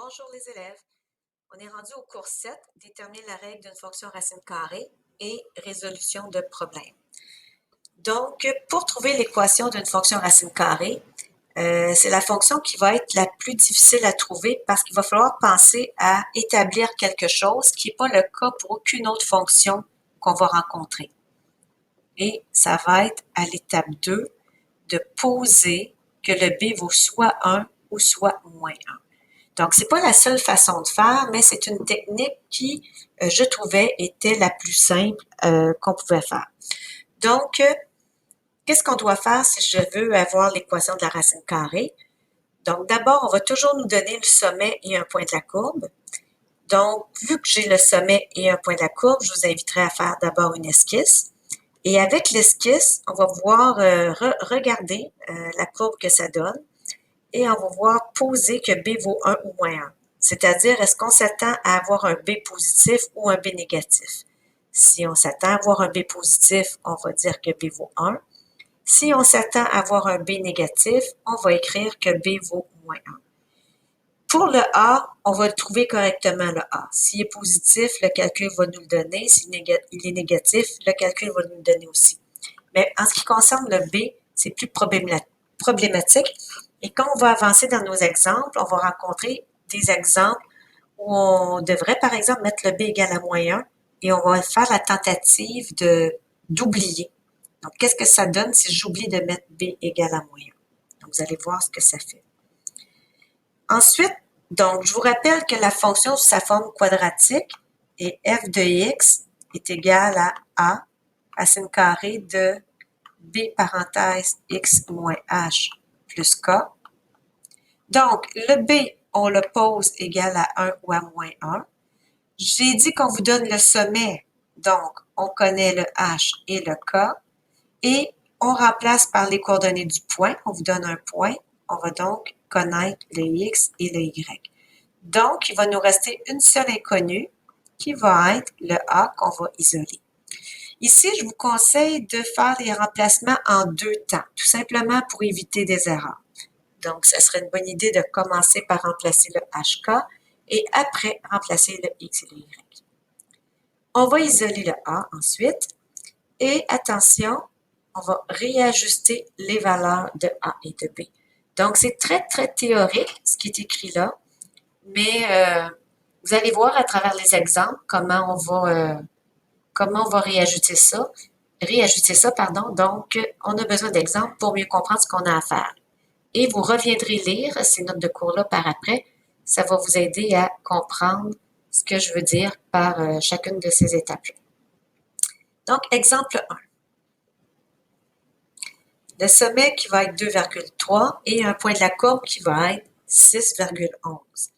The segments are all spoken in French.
Bonjour les élèves. On est rendu au cours 7, déterminer la règle d'une fonction racine carrée et résolution de problèmes. Donc, pour trouver l'équation d'une fonction racine carrée, c'est la fonction qui va être la plus difficile à trouver parce qu'il va falloir penser à établir quelque chose qui n'est pas le cas pour aucune autre fonction qu'on va rencontrer. Et ça va être à l'étape 2 de poser que le b vaut soit 1 ou soit moins 1. Donc, c'est pas la seule façon de faire, mais c'est une technique qui, je trouvais, était la plus simple qu'on pouvait faire. Donc, qu'est-ce qu'on doit faire si je veux avoir l'équation de la racine carrée? Donc, d'abord, on va toujours nous donner le sommet et un point de la courbe. Donc, vu que j'ai le sommet et un point de la courbe, je vous inviterai à faire d'abord une esquisse. Et avec l'esquisse, on va pouvoir regarder la courbe que ça donne. Et on va voir poser que B vaut 1 ou moins 1. C'est-à-dire, est-ce qu'on s'attend à avoir un B positif ou un B négatif? Si on s'attend à avoir un B positif, on va dire que B vaut 1. Si on s'attend à avoir un B négatif, on va écrire que B vaut moins 1. Pour le A, on va le trouver correctement, le A. S'il est positif, le calcul va nous le donner. S'il est négatif, le calcul va nous le donner aussi. Mais en ce qui concerne le B, c'est plus problématique. Et quand on va avancer dans nos exemples, on va rencontrer des exemples où on devrait, par exemple, mettre le B égal à moins 1 et on va faire la tentative d'oublier. Donc, qu'est-ce que ça donne si j'oublie de mettre B égal à moins 1? Donc, vous allez voir ce que ça fait. Ensuite, donc, je vous rappelle que la fonction sous sa forme quadratique et f de x est égal à A, racine carrée de B parenthèse x moins h plus k. Donc, le B, on le pose égal à 1 ou à moins 1. J'ai dit qu'on vous donne le sommet, donc on connaît le h et le k. Et on remplace par les coordonnées du point, on vous donne un point. On va donc connaître le x et le y. Donc, il va nous rester une seule inconnue qui va être le a qu'on va isoler. Ici, je vous conseille de faire les remplacements en deux temps, tout simplement pour éviter des erreurs. Donc, ce serait une bonne idée de commencer par remplacer le HK et après remplacer le X et le Y. On va isoler le A ensuite et attention, on va réajuster les valeurs de A et de B. Donc, c'est très, très théorique ce qui est écrit là, mais vous allez voir à travers les exemples comment on va réajuster ça. Donc, on a besoin d'exemples pour mieux comprendre ce qu'on a à faire. Et vous reviendrez lire ces notes de cours-là par après. Ça va vous aider à comprendre ce que je veux dire par chacune de ces étapes-là. Donc, exemple 1. Le sommet qui va être 2,3 et un point de la courbe qui va être 6,11.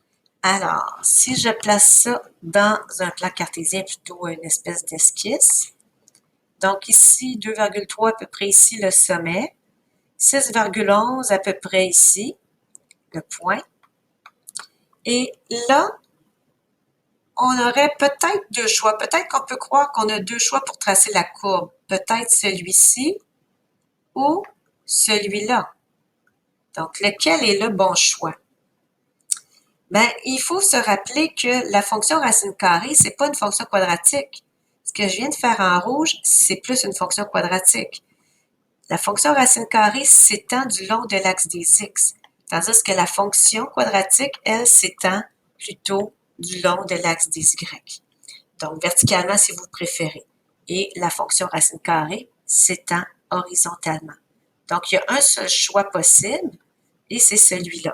Alors, si je place ça dans un plan cartésien, plutôt une espèce d'esquisse, donc ici, 2,3 à peu près ici le sommet, 6,11 à peu près ici, le point. Et là, on aurait peut-être deux choix. Peut-être qu'on peut croire qu'on a deux choix pour tracer la courbe. Peut-être celui-ci ou celui-là. Donc, lequel est le bon choix? Ben, il faut se rappeler que la fonction racine carrée, c'est pas une fonction quadratique. Ce que je viens de faire en rouge, c'est plus une fonction quadratique. La fonction racine carrée s'étend du long de l'axe des x, tandis que la fonction quadratique, elle, s'étend plutôt du long de l'axe des y. Donc, verticalement, si vous préférez. Et la fonction racine carrée s'étend horizontalement. Donc, il y a un seul choix possible, et c'est celui-là.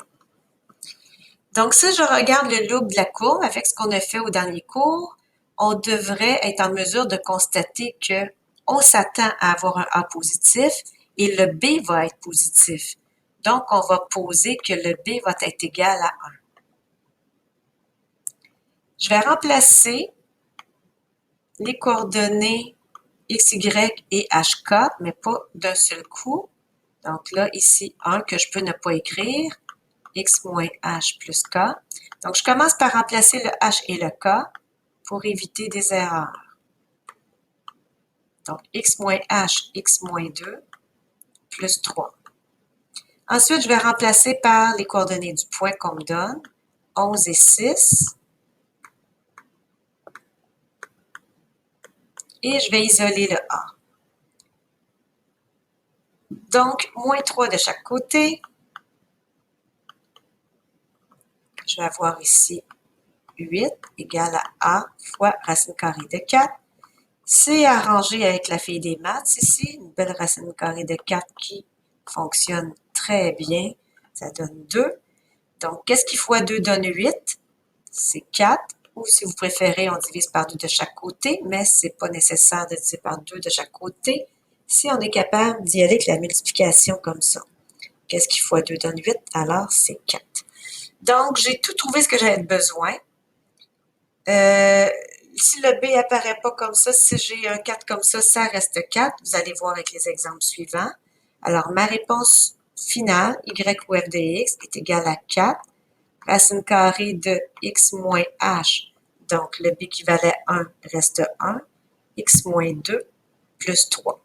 Donc, si je regarde le loop de la courbe avec ce qu'on a fait au dernier cours, on devrait être en mesure de constater qu'on s'attend à avoir un A positif et le B va être positif. Donc, on va poser que le B va être égal à 1. Je vais remplacer les coordonnées x, y et hk, mais pas d'un seul coup. Donc là, ici, 1 que je peux ne pas écrire, x moins h plus k. Donc, je commence par remplacer le h et le k pour éviter des erreurs. Donc, x moins h, x moins 2, plus 3. Ensuite, je vais remplacer par les coordonnées du point qu'on me donne. 11 et 6. Et je vais isoler le A. Donc, moins 3 de chaque côté. Je vais avoir ici 8 égale à A fois racine carrée de 4. C'est arrangé avec la fille des maths ici, une belle racine carrée de 4 qui fonctionne très bien. Ça donne 2. Donc, qu'est-ce qui fois 2 donne 8? C'est 4. Ou si vous préférez, on divise par 2 de chaque côté, mais ce n'est pas nécessaire de diviser par 2 de chaque côté si on est capable d'y aller avec la multiplication comme ça. Qu'est-ce qui fois 2 donne 8? Alors, c'est 4. Donc, j'ai tout trouvé ce que j'avais besoin. Si le B apparaît pas comme ça, si j'ai un 4 comme ça reste 4. Vous allez voir avec les exemples suivants. Alors, ma réponse finale, y ou f de x, est égale à 4. Racine carrée de x moins h. Donc, le b qui valait 1 reste 1. X moins 2 plus 3.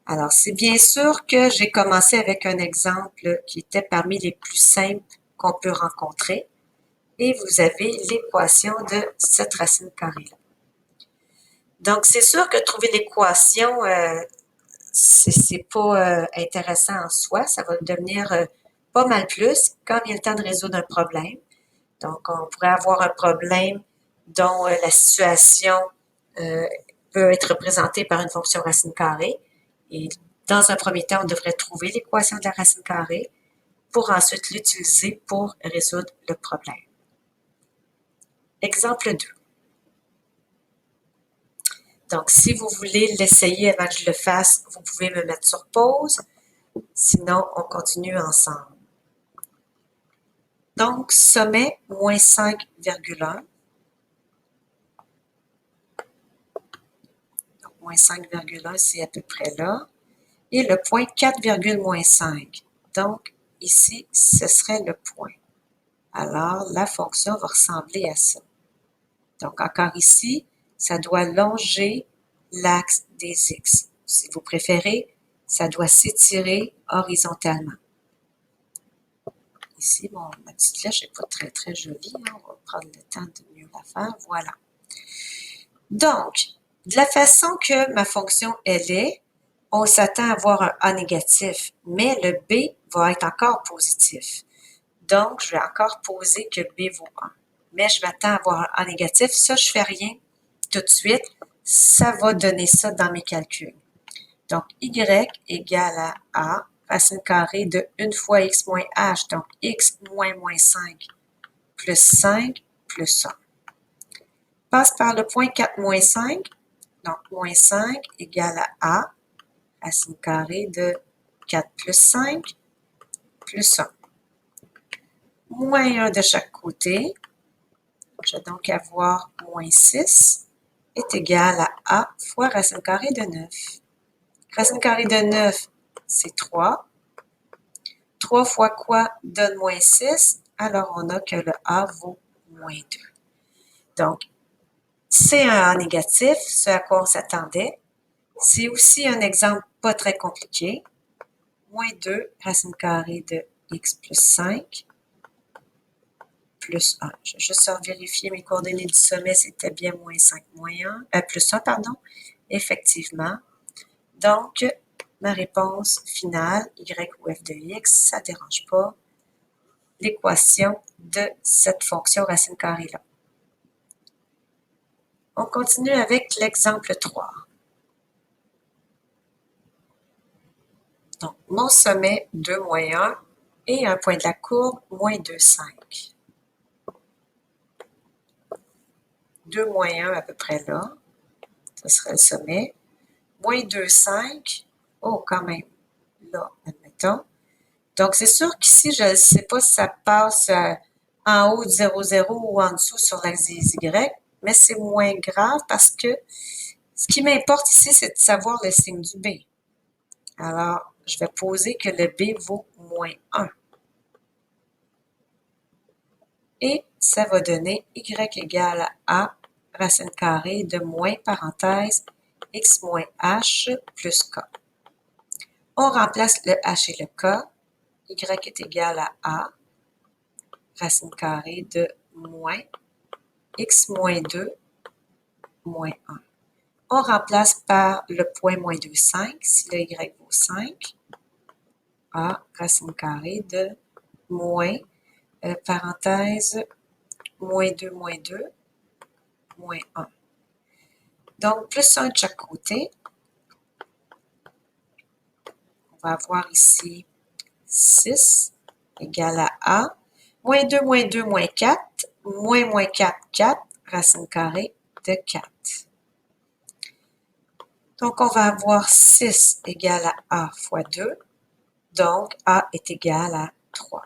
Alors, c'est bien sûr que j'ai commencé avec un exemple qui était parmi les plus simples qu'on peut rencontrer. Et vous avez l'équation de cette racine carrée-là. Donc, c'est sûr que trouver l'équation, c'est pas intéressant en soi. Ça va devenir pas mal plus quand vient le temps de résoudre un problème. Donc, on pourrait avoir un problème dont la situation peut être représentée par une fonction racine carrée. Et dans un premier temps, on devrait trouver l'équation de la racine carrée pour ensuite l'utiliser pour résoudre le problème. Exemple 2. Donc, si vous voulez l'essayer avant que je le fasse, vous pouvez me mettre sur pause. Sinon, on continue ensemble. Donc, sommet, moins 5,1. Donc, moins 5,1, c'est à peu près là. Et le point 4,5. Donc, ici, ce serait le point. Alors, la fonction va ressembler à ça. Donc, encore ici, ça doit longer l'axe des x. Si vous préférez, ça doit s'étirer horizontalement. Ici, bon, ma petite flèche n'est pas très, très jolie. Hein? On va prendre le temps de mieux la faire. Voilà. Donc, de la façon que ma fonction, elle est, on s'attend à avoir un A négatif, mais le B va être encore positif. Donc, je vais encore poser que B vaut 1. Mais je m'attends à avoir un A négatif. Ça, je ne fais rien tout de suite. Ça va donner ça dans mes calculs. Donc, Y égale à A, racine carrée de 1 fois X moins H. Donc, X moins 5 plus 5 plus 1. Passe par le point 4 moins 5. Donc, moins 5 égale à A, racine carrée de 4 plus 5 plus 1. Moins 1 de chaque côté. Je vais donc avoir moins 6 est égal à A fois racine carrée de 9. Racine carrée de 9, c'est 3. 3 fois quoi donne moins 6? Alors, on a que le A vaut moins 2. Donc, c'est un A négatif, ce à quoi on s'attendait. C'est aussi un exemple pas très compliqué. Moins 2, racine carrée de x plus 5 plus 1. Je vais juste vérifier mes coordonnées du sommet, c'était bien moins 5 moins 1, plus 1, pardon. Effectivement. Donc, ma réponse finale, y ou f de x, ça ne dérange pas l'équation de cette fonction racine carrée-là. On continue avec l'exemple 3. Donc, mon sommet, 2 moins 1, et un point de la courbe, moins 2, 5. 2 moins 1 à peu près là, ce serait le sommet. Moins 2, 5, oh quand même, là, admettons. Donc, c'est sûr qu'ici, je ne sais pas si ça passe en haut de 0, 0 ou en dessous sur l'axe des Y, mais c'est moins grave parce que ce qui m'importe ici, c'est de savoir le signe du B. Alors, je vais poser que le B vaut moins 1. Et ça va donner Y égale à A, racine carrée de moins, parenthèse, X moins H plus K. On remplace le H et le K. Y est égal à A. racine carrée de moins x moins 2 moins 1. On remplace par le point moins 2, 5. Si le y vaut 5, a racine carrée de moins, parenthèse, moins 2, moins 2, moins 1. Donc, plus 1 de chaque côté. On va avoir ici 6 égale à A. Moins 2, moins 4. Moins 4, 4. Racine carrée de 4. Donc, on va avoir 6 égale à A fois 2. Donc, A est égal à 3.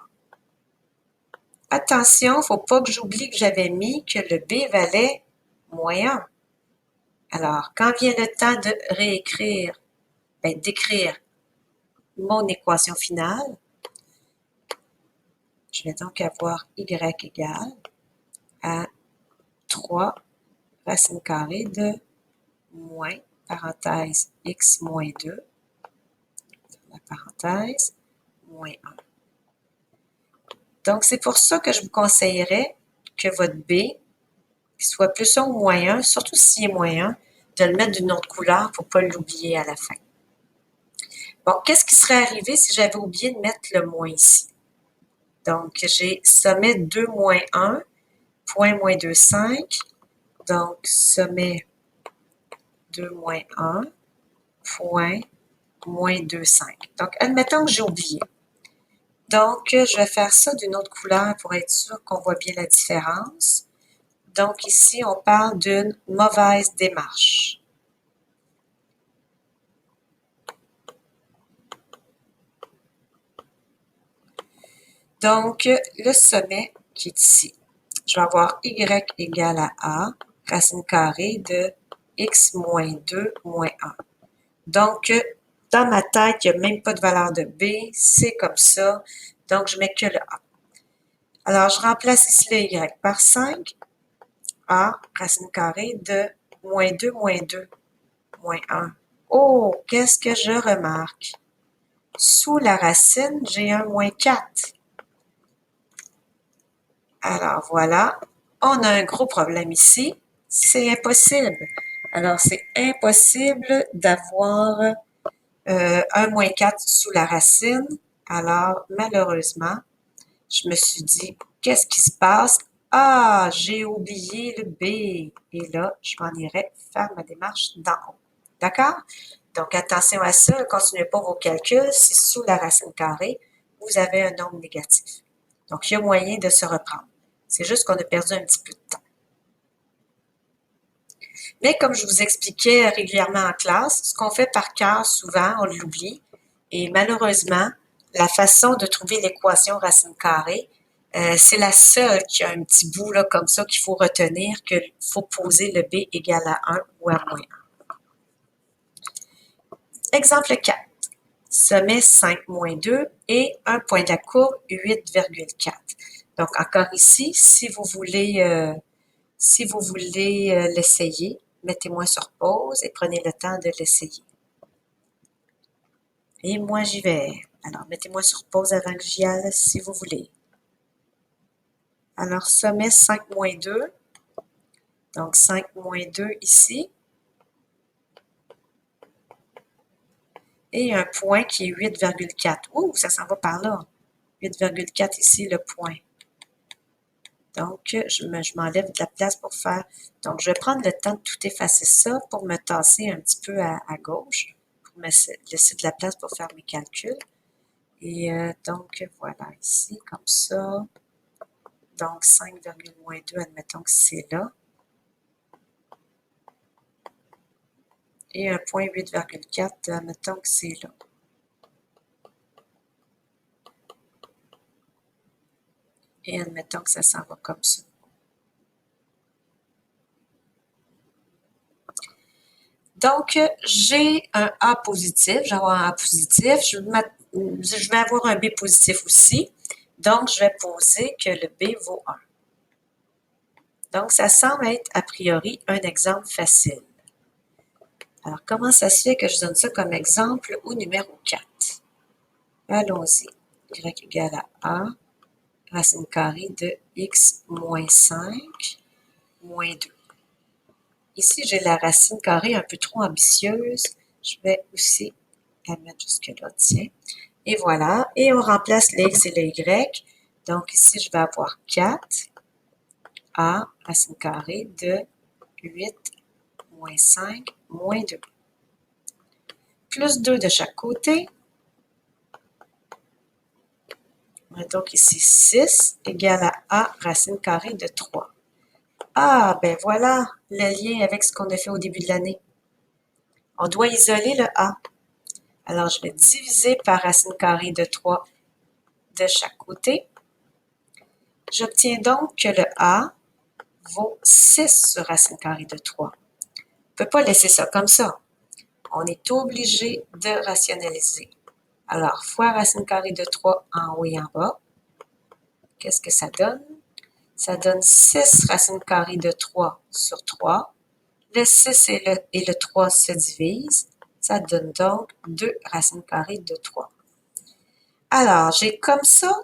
Attention, il ne faut pas que j'oublie que j'avais mis que le B valait moins 1. Alors, quand vient le temps de réécrire, d'écrire mon équation finale, je vais donc avoir y égale à 3 racine carrée de moins, parenthèse, x moins 2, la parenthèse, moins 1. Donc, c'est pour ça que je vous conseillerais que votre B, qu'il soit plus 1 ou moins 1, surtout s'il est moins 1, de le mettre d'une autre couleur pour ne pas l'oublier à la fin. Bon, qu'est-ce qui serait arrivé si j'avais oublié de mettre le moins ici? Donc, j'ai sommet 2 moins 1, point moins 2, 5. Donc, sommet 2 moins 1, point moins 2, 5. Donc, admettons que j'ai oublié. Donc, je vais faire ça d'une autre couleur pour être sûr qu'on voit bien la différence. Donc, ici, on parle d'une mauvaise démarche. Donc, le sommet qui est ici. Je vais avoir y égale à A, racine carrée de x moins 2 moins 1. Donc, dans ma tête, il n'y a même pas de valeur de B, c'est comme ça. Donc, je mets que le A. Alors, je remplace ici le Y par 5. A, racine carrée de moins 2 moins 2 moins 1. Oh, qu'est-ce que je remarque? Sous la racine, j'ai un moins 4. Alors, voilà. On a un gros problème ici. C'est impossible. Alors, c'est impossible d'avoir un moins 4 sous la racine. Alors, malheureusement, je me suis dit, qu'est-ce qui se passe? Ah, j'ai oublié le B. Et là, je m'en irai faire ma démarche d'en haut. D'accord? Donc, attention à ça. Ne continuez pas vos calculs. Si sous la racine carrée, vous avez un nombre négatif. Donc, il y a moyen de se reprendre. C'est juste qu'on a perdu un petit peu de temps. Mais comme je vous expliquais régulièrement en classe, ce qu'on fait par cœur, souvent, on l'oublie. Et malheureusement, la façon de trouver l'équation racine carrée, c'est la seule qui a un petit bout là, comme ça qu'il faut retenir, qu'il faut poser le B égale à 1 ou à moins 1. Exemple 4. Sommet 5 moins 2 et un point de la courbe 8,4. Donc, encore ici, si vous voulez l'essayer, mettez-moi sur pause et prenez le temps de l'essayer. Et moi, j'y vais. Alors, mettez-moi sur pause avant que j'y aille si vous voulez. Alors, sommet 5 moins 2. Donc, 5 moins 2 ici. Et un point qui est 8,4. Ouh, ça s'en va par là. 8,4 ici, le point. Donc, je m'enlève de la place pour faire... Donc, je vais prendre le temps de tout effacer ça pour me tasser un petit peu à gauche, pour me laisser de la place pour faire mes calculs. Et donc, voilà, ici, comme ça. Donc, 5,2, admettons que c'est là. Et un point 8,4, admettons que c'est là. Et admettons que ça s'en va comme ça. Donc, j'ai un A positif, je vais avoir un A positif, je vais avoir un B positif aussi. Donc, je vais poser que le B vaut 1. Donc, ça semble être a priori un exemple facile. Alors, comment ça se fait que je donne ça comme exemple au numéro 4? Allons-y. Y égale à A, racine carrée de x moins 5 moins 2. Ici, j'ai la racine carrée un peu trop ambitieuse. Je vais aussi la mettre jusque-là, tiens. Et voilà. Et on remplace le x et le y. Donc ici, je vais avoir 4 à racine carrée de 8 moins 5 moins 2. Plus 2 de chaque côté. Donc ici, 6 égale à a racine carrée de 3. Ah, ben voilà le lien avec ce qu'on a fait au début de l'année. On doit isoler le a. Alors, je vais diviser par racine carrée de 3 de chaque côté. J'obtiens donc que le a vaut 6 sur racine carrée de 3. On ne peut pas laisser ça comme ça. On est obligé de rationaliser. Alors, fois racine carrée de 3 en haut et en bas. Qu'est-ce que ça donne? Ça donne 6 racine carrée de 3 sur 3. Le 6 et le 3 se divisent. Ça donne donc 2 racines carrées de 3. Alors, j'ai comme ça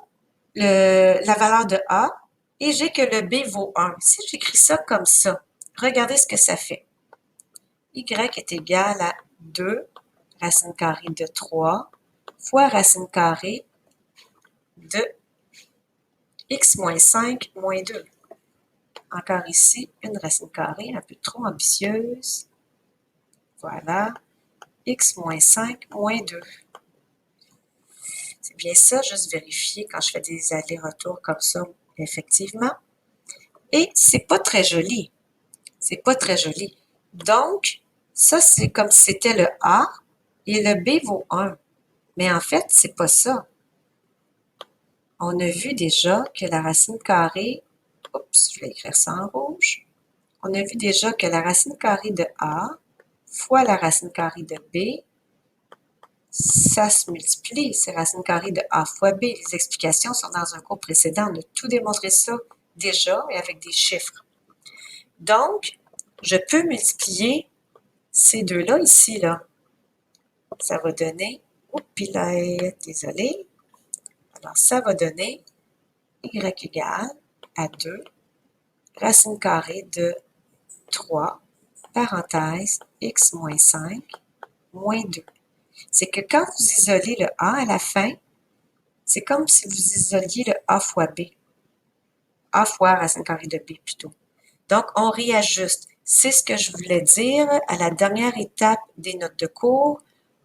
la valeur de A et j'ai que le B vaut 1. Si j'écris ça comme ça, regardez ce que ça fait. Y est égal à 2 racine carrée de 3 fois racine carrée de x moins 5 moins 2. Encore ici, une racine carrée un peu trop ambitieuse. Voilà, x moins 5 moins 2. C'est bien ça, juste vérifier quand je fais des allers-retours comme ça, effectivement. Et c'est pas très joli. C'est pas très joli. Donc, ça, c'est comme si c'était le A et le B vaut 1. Mais en fait, c'est pas ça. On a vu déjà que la racine carrée, oups, je vais écrire ça en rouge. On a vu déjà que la racine carrée de A fois la racine carrée de B, ça se multiplie. C'est racine carrée de A fois B. Les explications sont dans un cours précédent. On a tout démontré ça déjà et avec des chiffres. Donc, je peux multiplier ces deux-là ici, là. Ça va donner, oups, là, désolé. Alors, ça va donner y égale à 2 racine carrée de 3, parenthèse, x moins 5, moins 2. C'est que quand vous isolez le a à la fin, c'est comme si vous isoliez le a fois b. A fois racine carrée de b plutôt. Donc, on réajuste. C'est ce que je voulais dire à la dernière étape des notes de cours.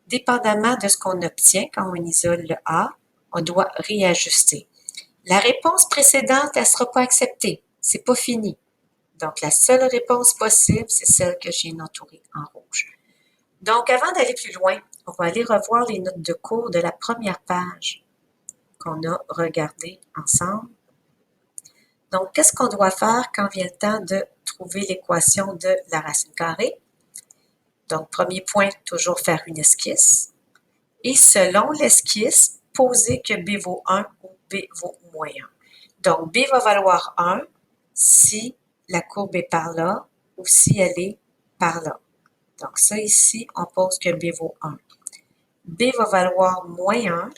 Dépendamment de ce qu'on obtient quand on isole le a, on doit réajuster. La réponse précédente, elle ne sera pas acceptée. C'est pas fini. Donc, la seule réponse possible, c'est celle que j'ai entourée en rouge. Donc, avant d'aller plus loin, on va aller revoir les notes de cours de la première page qu'on a regardées ensemble. Donc, qu'est-ce qu'on doit faire quand vient le temps de trouver l'équation de la racine carrée? Donc, premier point, toujours faire une esquisse. Et selon l'esquisse, poser que B vaut 1 ou B vaut moins 1. Donc, B va valoir 1 si la courbe est par là ou si elle est par là. Donc, ça ici, on pose que B vaut 1. B va valoir moins 1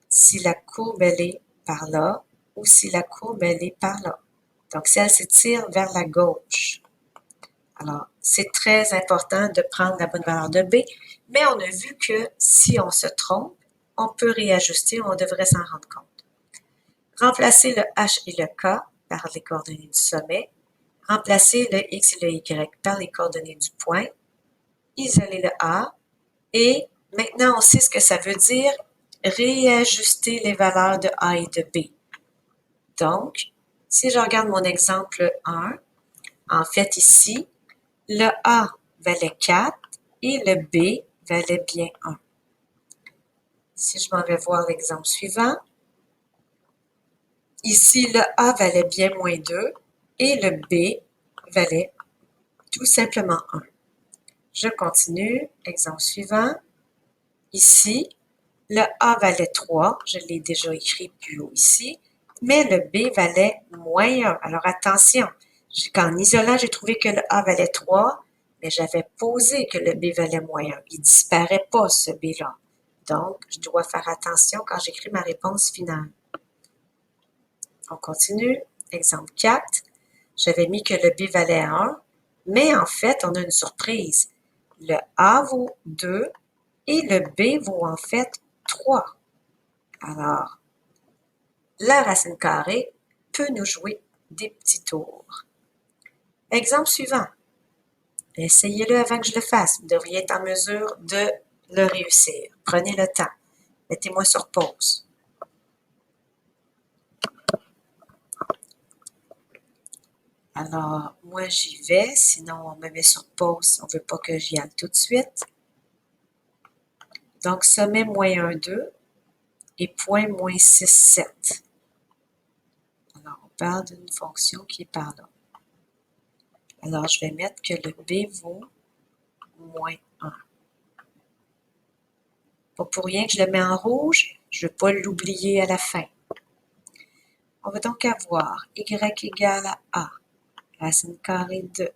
si la courbe elle est par là ou si la courbe elle est par là. Donc, si elle s'étire vers la gauche. Alors, c'est très important de prendre la bonne valeur de B, mais on a vu que si on se trompe, on peut réajuster, on devrait s'en rendre compte. Remplacer le H et le K par les coordonnées du sommet, remplacer le X et le Y par les coordonnées du point, isoler le A, et maintenant on sait ce que ça veut dire, réajuster les valeurs de A et de B. Donc, si je regarde mon exemple 1, en fait ici, le A valait 4 et le B valait bien 1. Si je m'en vais voir l'exemple suivant, ici le A valait bien moins 2 et le B valait tout simplement 1. Je continue, exemple suivant. Ici, le A valait 3, je l'ai déjà écrit plus haut ici, mais le B valait moins 1. Alors attention, en isolant, j'ai trouvé que le A valait 3, mais j'avais posé que le B valait moins 1. Il ne disparaît pas, ce B-là. Donc, je dois faire attention quand j'écris ma réponse finale. On continue. Exemple 4. J'avais mis que le B valait 1, mais en fait, on a une surprise. Le A vaut 2 et le B vaut en fait 3. Alors, la racine carrée peut nous jouer des petits tours. Exemple suivant. Essayez-le avant que je le fasse. Vous devriez être en mesure de le réussir. Prenez le temps. Mettez-moi sur pause. Alors, moi, j'y vais. Sinon, on me met sur pause. On ne veut pas que j'y aille tout de suite. Donc, sommet moins 1, 2 et point moins 6, 7. Alors, on parle d'une fonction qui est par là. Alors, je vais mettre que le B vaut moins 1. Pas pour rien que je le mets en rouge, je ne veux pas l'oublier à la fin. On va donc avoir y égale à a, racine carrée de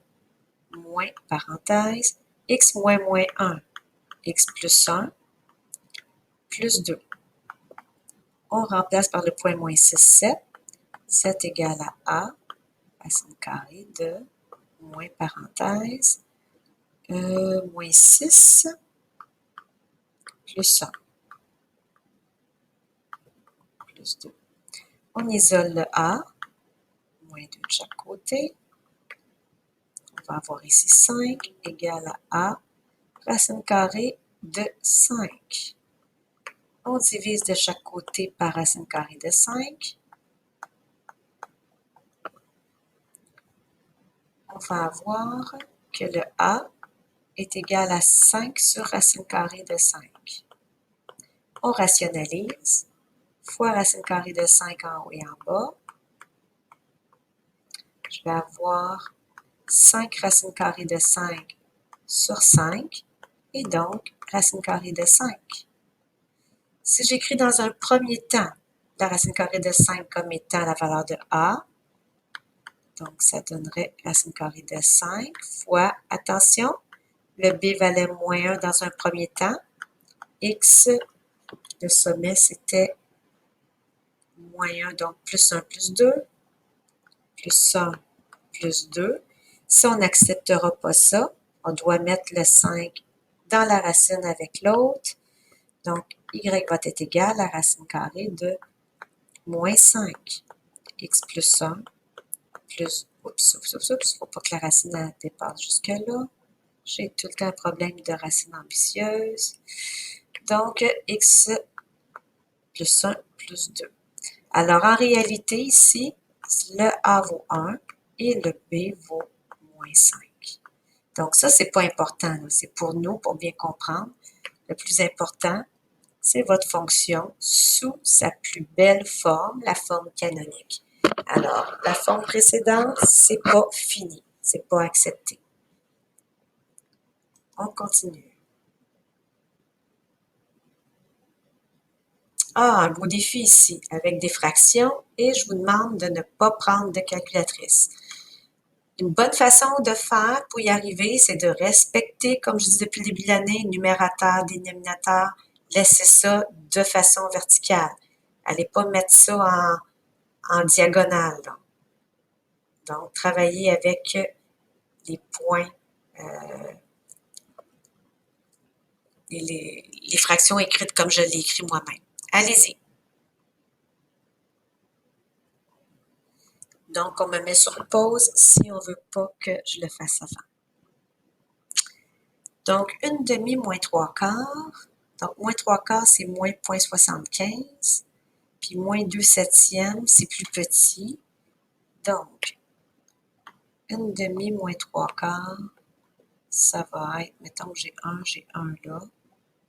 moins, parenthèse, x moins moins 1, x plus 1, plus 2. On remplace par le point moins 6, 7. 7 égale à a, racine carrée de moins, parenthèse, moins 6, plus 1, plus 2. On isole le a, moins 2 de chaque côté. On va avoir ici 5 égale à a, racine carrée de 5. On divise de chaque côté par racine carrée de 5. On va avoir que le a est égal à 5 sur racine carrée de 5. On rationalise. Fois racine carrée de 5 en haut et en bas. Je vais avoir 5 racine carrée de 5 sur 5. Et donc, racine carrée de 5. Si j'écris dans un premier temps la racine carrée de 5 comme étant la valeur de a, donc ça donnerait racine carrée de 5 fois, attention, le b valait moins 1 dans un premier temps, x, le sommet c'était moins 1, donc plus 1 plus 2, plus 1 plus 2. Si on n'acceptera pas ça, on doit mettre le 5 dans la racine avec l'autre. Donc, y va être égal à racine carrée de moins 5. X plus 1 plus... Oups, faut pas que la racine dépasse jusque-là. J'ai tout le temps un problème de racine ambitieuse. Donc, x plus 1 plus 2. Alors, en réalité, ici, le a vaut 1 et le b vaut moins 5. Donc, ça, c'est pas important. C'est pour nous, pour bien comprendre. Le plus important, c'est votre fonction sous sa plus belle forme, la forme canonique. Alors, la forme précédente, c'est pas fini, c'est pas accepté. On continue. Ah, un beau défi ici, avec des fractions, et je vous demande de ne pas prendre de calculatrice. Une bonne façon de faire pour y arriver, c'est de respecter, comme je dis depuis le début de l'année, numérateur, dénominateur, laissez ça de façon verticale. Allez pas mettre ça en diagonale. Là. Donc, travaillez avec les points, les fractions écrites comme je l'ai écrit moi-même. Allez-y. Donc, on me met sur pause si on ne veut pas que je le fasse avant. Donc, une demi moins 3/4. Donc, moins 3/4, c'est moins 0,75. Puis, moins 2 septièmes, c'est plus petit. Donc, une demi moins 3/4, ça va être, mettons que j'ai un là.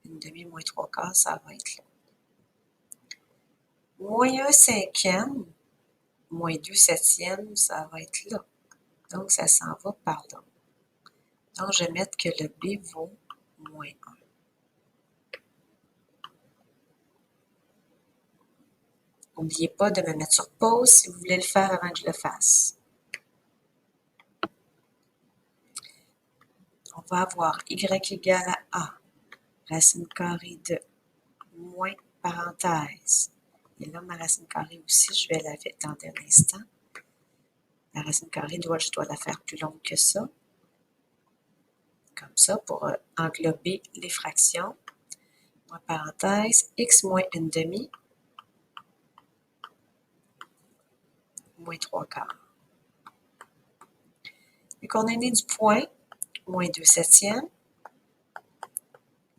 Une demi moins 3/4, ça va être là. Moins 1 cinquième, moins 2 septièmes, ça va être là. Donc, ça s'en va par là. Donc, je vais mettre que le b vaut moins 1. N'oubliez pas de me mettre sur pause si vous voulez le faire avant que je le fasse. On va avoir y égale à a, racine carrée de moins, parenthèse, Et là, ma racine carrée aussi, je vais la tenter un instant. La racine carrée, je dois la faire plus longue que ça. Comme ça, pour englober les fractions. Moins parenthèse, x moins une demi, moins 3/4. Et qu'on a né du point, moins 2/7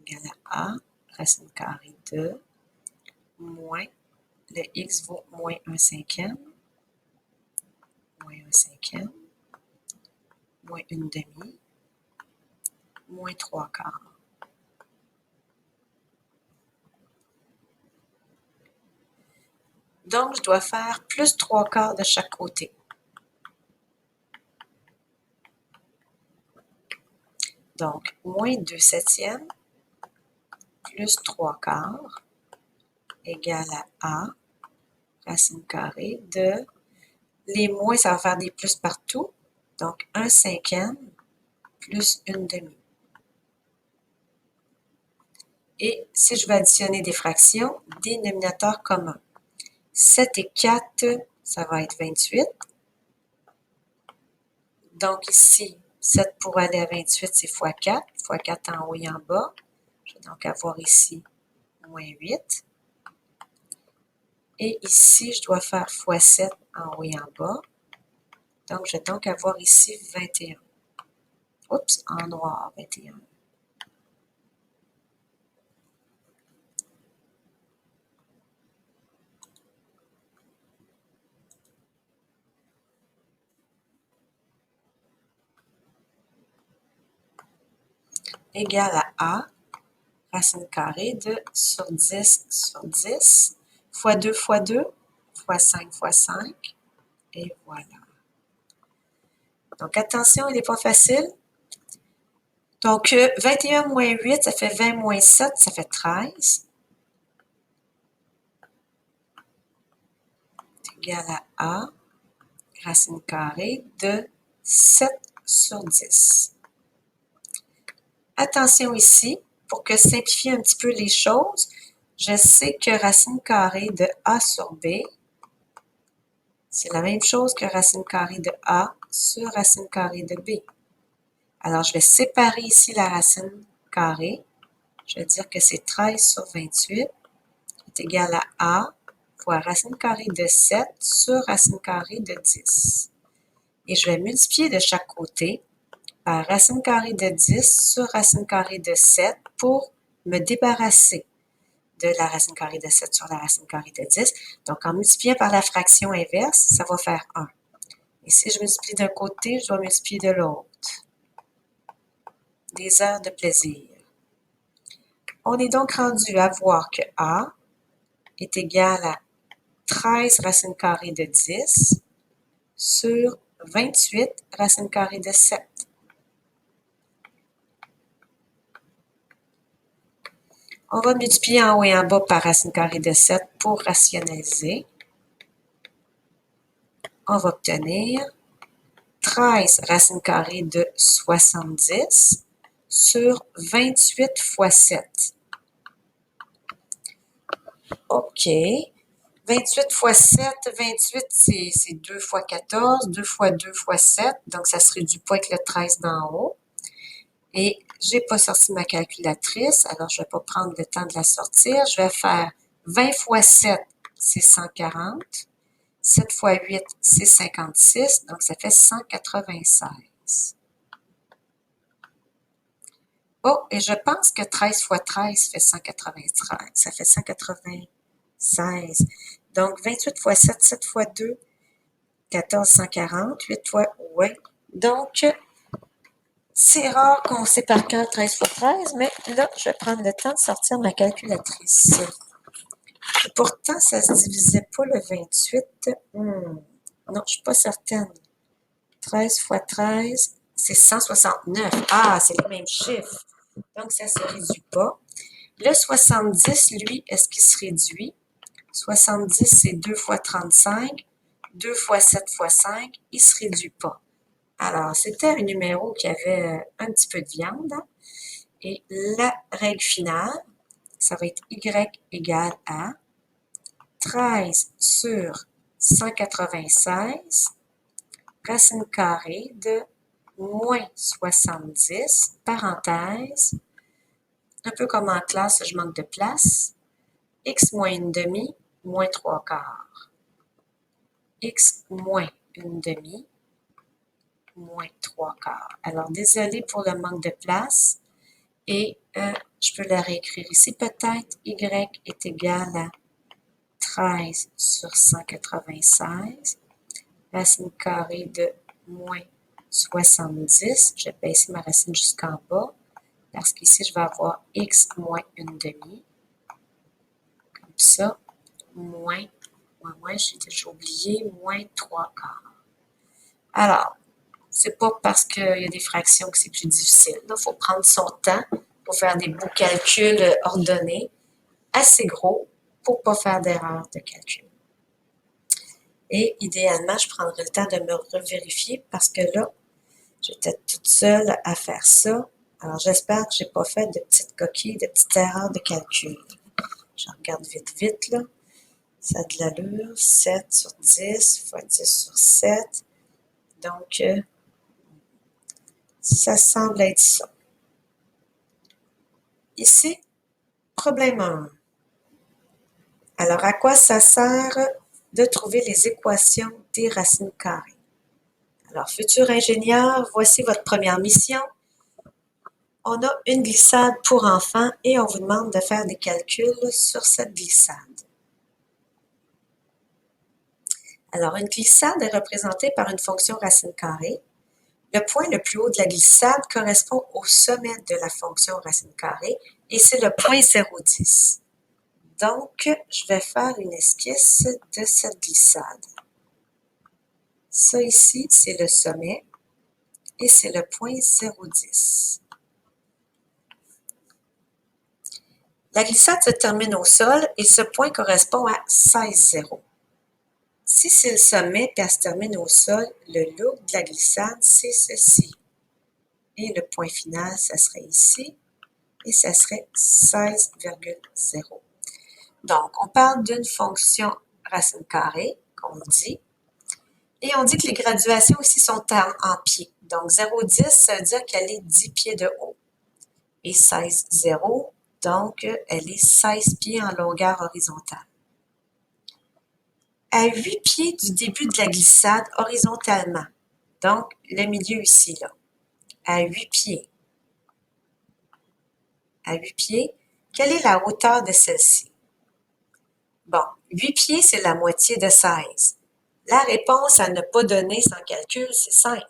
égale à A, racine carrée de, moins, le x vaut moins 1/5, moins 1/5, moins une demi, moins 3/4. Donc, je dois faire plus 3/4 de chaque côté. Donc, moins 2/7 plus 3/4 égale à A, racine carrée de, les moins, ça va faire des plus partout. Donc, 1/5 plus une demi. Et si je veux additionner des fractions, dénominateur commun. 7 et 4, ça va être 28. Donc ici, 7 pour aller à 28, c'est fois 4. Fois 4 en haut et en bas. Je vais donc avoir ici moins 8. Et ici, je dois faire fois 7 en haut et en bas. Donc, je vais donc avoir ici 21. Oups, en noir, 21. Égale à A, racine carrée de sur 10 sur 10, fois 2 fois 2, fois 5 fois 5, et voilà. Donc, attention, il n'est pas facile. Donc, 21 moins 8, ça fait 20 moins 7, ça fait 13. C'est égal à A, racine carrée de 7 sur 10. Attention ici, pour que simplifier un petit peu les choses, je sais que racine carrée de A sur B, c'est la même chose que racine carrée de A sur racine carrée de B. Alors, je vais séparer ici la racine carrée. Je vais dire que c'est 13 sur 28 est égal à A fois racine carrée de 7 sur racine carrée de 10. Et je vais multiplier de chaque côté par racine carrée de 10 sur racine carrée de 7 pour me débarrasser de la racine carrée de 7 sur la racine carrée de 10. Donc, en multipliant par la fraction inverse, ça va faire 1. Et si je multiplie d'un côté, je dois multiplier de l'autre. Des heures de plaisir. On est donc rendu à voir que A est égal à 13 racine carrée de 10 sur 28 racine carrée de 7. On va multiplier en haut et en bas par racine carrée de 7 pour rationaliser. On va obtenir 13 racine carrée de 70 sur 28 fois 7. OK. 28 fois 7, 28, c'est 2 fois 14, 2 fois 2 fois 7, donc ça se réduit pas avec le 13 d'en haut. Et j'ai pas sorti ma calculatrice, alors je vais pas prendre le temps de la sortir. Je vais faire 20 fois 7, c'est 140. 7 fois 8, c'est 56, donc ça fait 196. Oh, et je pense que 13 fois 13 fait 193. Ça fait 196. Donc, 28 fois 7, 7 fois 2, 14, 140. 8 fois, ouais. Donc, c'est rare qu'on sait par cœur 13 fois 13, mais là, je vais prendre le temps de sortir ma calculatrice. Et pourtant, ça ne se divisait pas le 28. Non, je ne suis pas certaine. 13 fois 13, c'est 169. Ah, c'est le même chiffre. Donc, ça ne se réduit pas. Le 70, lui, est-ce qu'il se réduit? 70, c'est 2 fois 35. 2 fois 7 fois 5, il ne se réduit pas. Alors, c'était un numéro qui avait un petit peu de viande. Et la règle finale, ça va être y égale à 13 sur 196, racine carrée de moins 70, parenthèse, un peu comme en classe, je manque de place, x moins une demi, moins 3 quarts. X moins une demi, moins 3 quarts. Alors, désolé pour le manque de place. Et je peux la réécrire ici peut-être. Y est égal à 13 sur 196. Racine carrée de moins 70. Je vais baisser ma racine jusqu'en bas. Parce qu'ici, je vais avoir x moins une demi. Comme ça. Moins, j'ai déjà oublié, moins 3 quarts. Alors, c'est pas parce qu'il y a des fractions que c'est plus difficile. Il faut prendre son temps pour faire des beaux calculs ordonnés, assez gros, pour ne pas faire d'erreur de calcul. Et idéalement, je prendrai le temps de me revérifier parce que là, j'étais toute seule à faire ça. Alors, j'espère que je n'ai pas fait de petites coquilles, de petites erreurs de calcul. Je regarde vite, là. Ça a de l'allure. 7 sur 10 fois 10 sur 7. Donc, ça semble être ça. Ici, problème 1. Alors, à quoi ça sert de trouver les équations des racines carrées? Alors, futur ingénieur, voici votre première mission. On a une glissade pour enfants et on vous demande de faire des calculs sur cette glissade. Alors, une glissade est représentée par une fonction racine carrée. Le point le plus haut de la glissade correspond au sommet de la fonction racine carrée et c'est le point 0,10. Donc, je vais faire une esquisse de cette glissade. Ça ici, c'est le sommet et c'est le point 0,10. La glissade se termine au sol et ce point correspond à 16,0. Si c'est le sommet et elle se termine au sol, le loop de la glissade, c'est ceci. Et le point final, ça serait ici et ça serait 16,0. Donc, on parle d'une fonction racine carrée, qu'on dit, et on dit que les graduations ici sont en pieds. Donc, 0,10, ça veut dire qu'elle est 10 pieds de haut. Et 16,0, donc, elle est 16 pieds en longueur horizontale. À 8 pieds du début de la glissade horizontalement, donc le milieu ici, là, à 8 pieds. À 8 pieds, quelle est la hauteur de celle-ci? Bon, 8 pieds, c'est la moitié de 16. La réponse à ne pas donner sans calcul, c'est 5.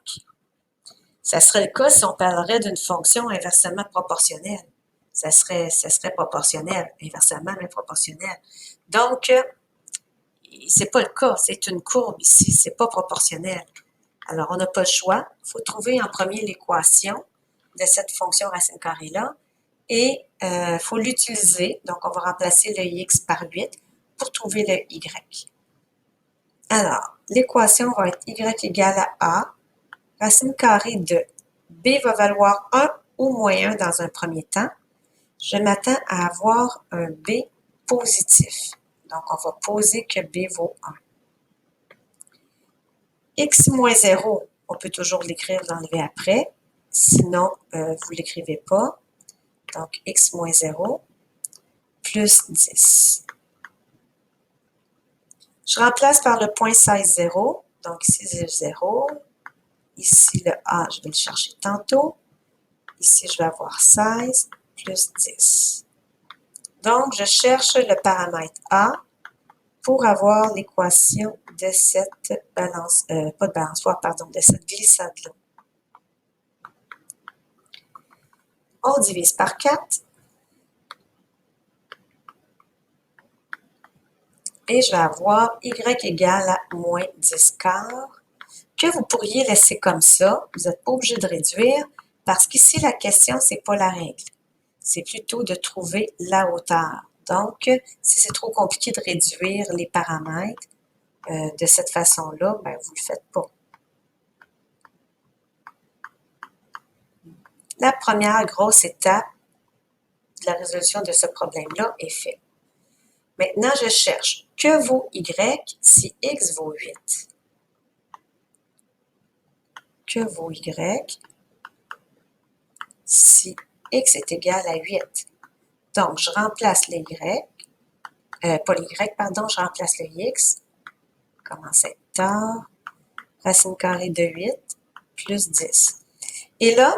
Ça serait le cas si on parlerait d'une fonction inversement proportionnelle. Ça serait proportionnel, inversement, mais proportionnel. Donc, c'est pas le cas, c'est une courbe ici, c'est pas proportionnel. Alors, on n'a pas le choix. Il faut trouver en premier l'équation de cette fonction racine carrée-là et il faut l'utiliser. Donc, on va remplacer le x par 8 pour trouver le y. Alors, l'équation va être y égale à a. Racine carrée de b va valoir 1 ou moins 1 dans un premier temps. Je m'attends à avoir un b positif. Donc, on va poser que b vaut 1. X moins 0, on peut toujours l'écrire, l'enlever après. Sinon, vous ne l'écrivez pas. Donc, x moins 0 plus 10. Je remplace par le point 16,0. Donc, ici, j'ai 0. Ici, le a, je vais le chercher tantôt. Ici, je vais avoir 16 plus 10. Donc, je cherche le paramètre a pour avoir l'équation de cette balance, pas de balançoire, pardon, de cette glissade-là. On divise par 4. Et je vais avoir y égale à moins 10 quarts, que vous pourriez laisser comme ça. Vous n'êtes pas obligé de réduire, parce qu'ici, la question, ce n'est pas la règle. C'est plutôt de trouver la hauteur. Donc, si c'est trop compliqué de réduire les paramètres de cette façon-là, ben, vous ne le faites pas. La première grosse étape de la résolution de ce problème-là est faite. Maintenant, je cherche que vaut y si x vaut 8. Que vaut y si x est égal à 8. Donc, je remplace les y, pas les y, pardon, je remplace le x, commence à être tard, racine carrée de 8 plus 10. Et là,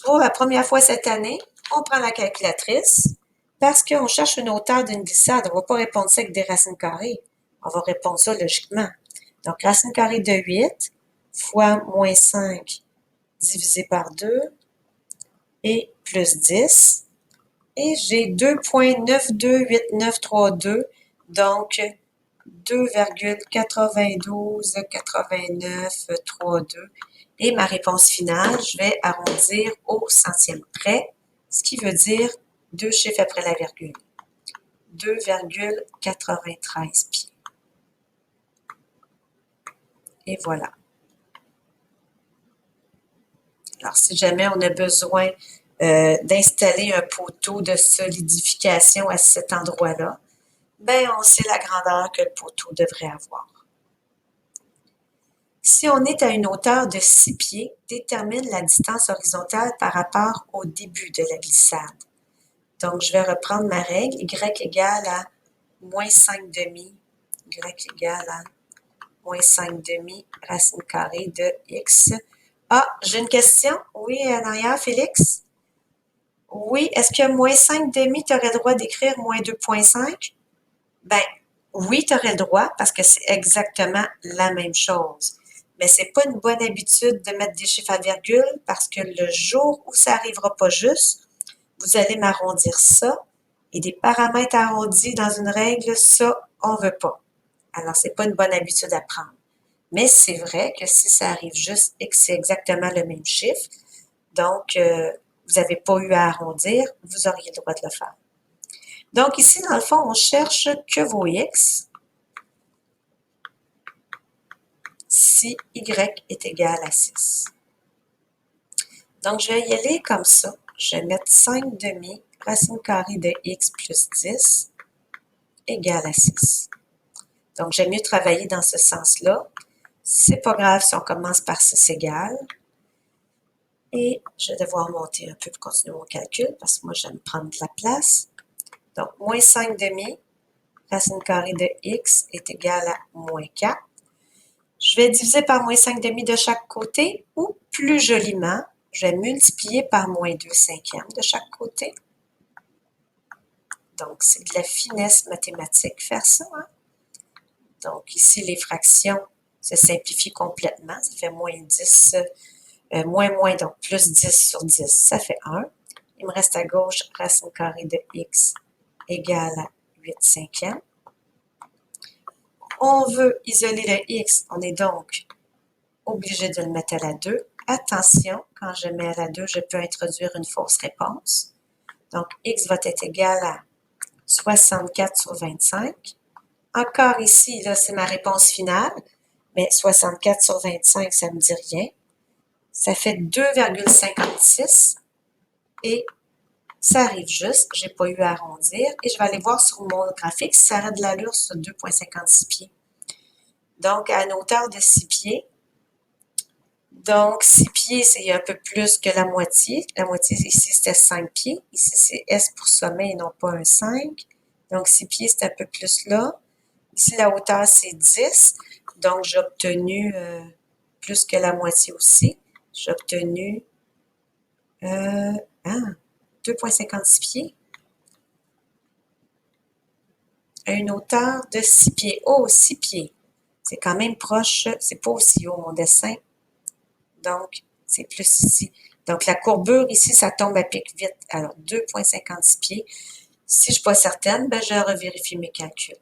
pour la première fois cette année, on prend la calculatrice parce qu'on cherche une hauteur d'une glissade. On ne va pas répondre ça avec des racines carrées. On va répondre ça logiquement. Donc, racine carrée de 8 fois moins 5 divisé par 2 et plus 10. Et j'ai 2,928932, donc 2,928932. Et ma réponse finale, je vais arrondir au centième près, ce qui veut dire 2 chiffres après la virgule. 2,93 pieds. Et voilà. Alors, si jamais on a besoin d'installer un poteau de solidification à cet endroit-là, ben on sait la grandeur que le poteau devrait avoir. Si on est à une hauteur de 6 pieds, détermine la distance horizontale par rapport au début de la glissade. Donc, je vais reprendre ma règle, y égale à moins 5 demi, y égale à moins 5 demi racine carrée de x. Ah, j'ai une question. Oui, en arrière, Félix? Oui, est-ce que moins 5 demi, tu aurais le droit d'écrire moins 2,5? Ben, oui, tu aurais le droit parce que c'est exactement la même chose. Mais c'est pas une bonne habitude de mettre des chiffres à virgule parce que le jour où ça n'arrivera pas juste, vous allez m'arrondir ça et des paramètres arrondis dans une règle, ça, on veut pas. Alors, c'est pas une bonne habitude à prendre. Mais c'est vrai que si ça arrive juste et que c'est exactement le même chiffre, donc vous n'avez pas eu à arrondir, vous auriez le droit de le faire. Donc ici, dans le fond, on cherche que vaut x si y est égal à 6. Donc, je vais y aller comme ça. Je vais mettre 5 demi racine carrée de x plus 10 égale à 6. Donc, j'aime mieux travailler dans ce sens-là. C'est pas grave si on commence par 6 égale. Et je vais devoir monter un peu pour continuer mon calcul parce que moi, j'aime prendre de la place. Donc, moins 5 demi racine carrée de x est égal à moins 4. Je vais diviser par moins 5 demi de chaque côté ou plus joliment, je vais multiplier par moins 2 cinquièmes de chaque côté. Donc, c'est de la finesse mathématique faire ça. Hein? Donc, ici, les fractions se simplifient complètement. Ça fait moins 10, moins, donc plus 10 sur 10, ça fait 1. Il me reste à gauche racine carrée de x égale à 8 cinquièmes. On veut isoler le x, on est donc obligé de le mettre à la 2. Attention, quand je mets à la 2, je peux introduire une fausse réponse. Donc, x va être égal à 64 sur 25. Encore ici, là, c'est ma réponse finale, mais 64 sur 25, ça ne me dit rien. Ça fait 2,56 et ça arrive juste, je n'ai pas eu à arrondir et je vais aller voir sur mon graphique si ça a de l'allure sur 2,56 pieds. Donc, à une hauteur de 6 pieds, donc 6 pieds, c'est un peu plus que la moitié. La moitié ici, c'était 5 pieds. Ici, c'est S pour sommet et non pas un 5. Donc, 6 pieds, c'est un peu plus là. Ici, la hauteur, c'est 10. Donc, j'ai obtenu plus que la moitié aussi. J'ai obtenu 2,56 pieds. À une hauteur de 6 pieds. Oh, 6 pieds. C'est quand même proche. C'est pas aussi haut, mon dessin. Donc, c'est plus ici. Donc, la courbure ici, ça tombe à pic vite. Alors, 2,56 pieds. Si je ne suis pas certaine, ben, je revérifie mes calculs.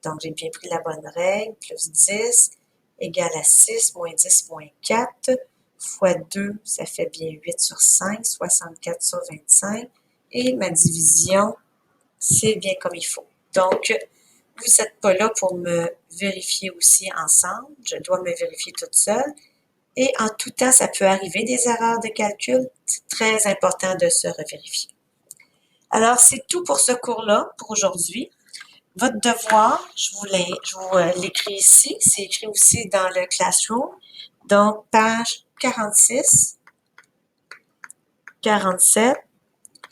Donc, j'ai bien pris la bonne règle. Plus 10 égale à 6, moins 10, moins 4, fois 2, ça fait bien 8 sur 5, 64 sur 25. Et ma division, c'est bien comme il faut. Donc, vous n'êtes pas là pour me vérifier aussi ensemble. Je dois me vérifier toute seule. Et en tout temps, ça peut arriver des erreurs de calcul. C'est très important de se revérifier. Alors, c'est tout pour ce cours-là, pour aujourd'hui. Votre devoir, je vous l'écris ici, c'est écrit aussi dans le Classroom. Donc, page 46, 47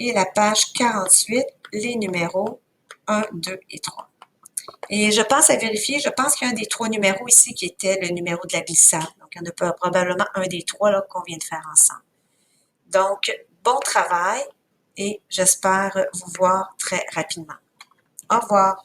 et la page 48, les numéros 1, 2 et 3. Et je pense à vérifier, je pense qu'il y a un des 3 numéros ici qui était le numéro de la glissade. Donc, il y en a probablement un des 3 là qu'on vient de faire ensemble. Donc, bon travail et j'espère vous voir très rapidement. Au revoir.